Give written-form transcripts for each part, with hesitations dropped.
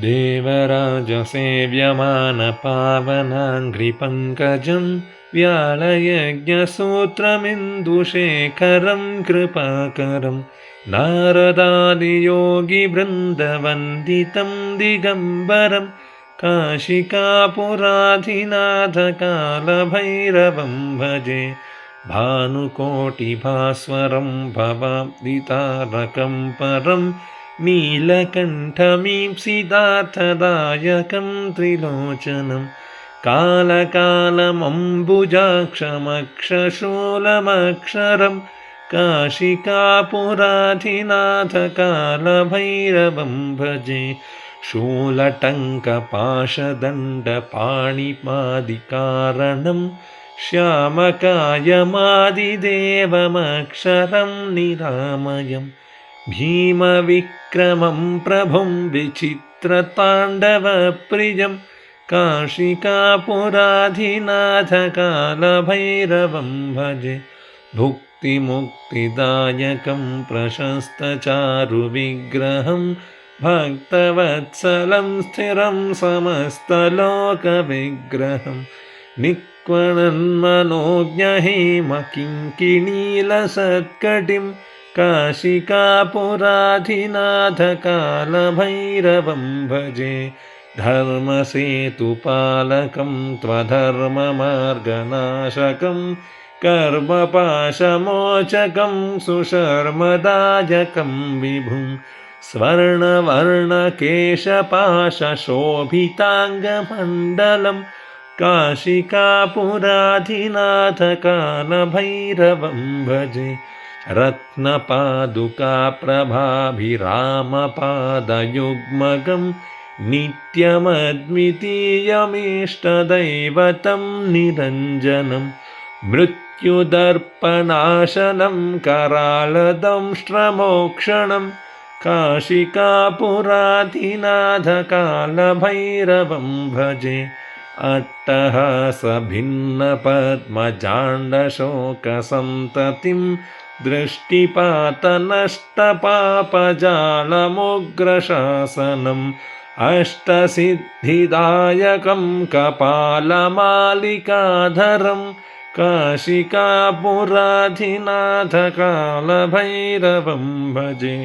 देवराजसेव्यमानपावनाङ्घ्रिपङ्कजं व्यालयज्ञसूत्रमिन्दुशेखरं कृपाकरं नारदादियोगिवृन्दवन्दितं दिगम्बरं काशिकापुराधिनाथकालभैरवं भजे। भानुकोटिभास्वरं भवाब्दितारकं परं नीलकण्ठमीप्सितार्थदायकं त्रिलोचनं कालकालमम्बुजाक्षमक्षशूलमक्षरं काशिकापुराधिनाथकालभैरवं भजे। शूलटङ्कपाशदण्डपाणिपादिकारणं श्यामकायमादिदेवमक्षरं निरामयं भीमविक्रमं प्रभुं विचित्रताण्डवप्रियं काशिकापुराधिनाथकालभैरवं भजे। भुक्तिमुक्तिदायकं प्रशस्तचारुविग्रहं भक्तवत्सलं स्थिरं समस्तलोकविग्रहं निक्वणन्मनोज्ञहेमकिङ्किणीलसत्कटिं काशिकापुराधिनाथकालभैरवं भजे। धर्मसेतुपालकं त्वधर्ममार्गनाशकं कर्मपाशमोचकं सुशर्मदायकं विभुं स्वर्णवर्णकेशपाशशोभिताङ्गमण्डलं काशिकापुराधिनाथकालभैरवं भजे। रत्नपादुकाप्रभाभिरामपादयुग्मगं नित्यमद्वितीयमीष्टदैवतं निरञ्जनं मृत्युदर्पणाशनं करालदंष्ट्रमोक्षणं काशिकापुराधिनाथकालभैरवं भजे। अट्टहासभिन्नपद्मजाण्डशोकसन्ततिं दृष्टिपातनष्टपापजालमुग्रशासनम् अष्टसिद्धिदायकं कपालमालिकाधरं काशिकापुराधिनाथकालभैरवं भजे।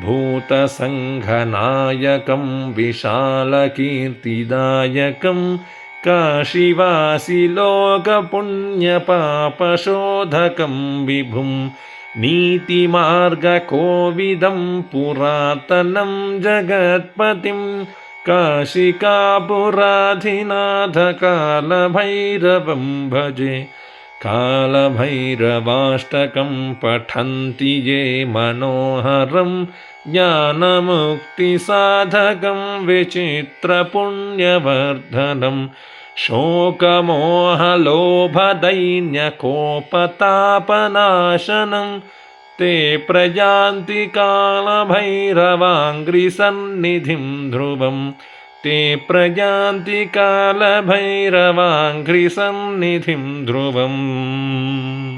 भूतसङ्घनायकं विशालकीर्तिदायकं काशीवासिलोकपुण्यपापशोधकं विभुं नीतिमार्गकोविदं पुरातनं जगत्पतिं काशिकापुराधिनाथकालभैरवं भजे। कालभैरवाष्टकं पठन्ति ये मनोहरं ज्ञानमुक्तिसाधकं विचित्रपुण्यवर्धनं शोकमोहलोभदैन्यकोपतापनाशनं ते प्रयान्ति कालभैरवाङ्घ्रिसन्निधिं ध्रुवं ते प्रयान्ति कालभैरवाङ्घ्रिसन्निधिं ध्रुवम्।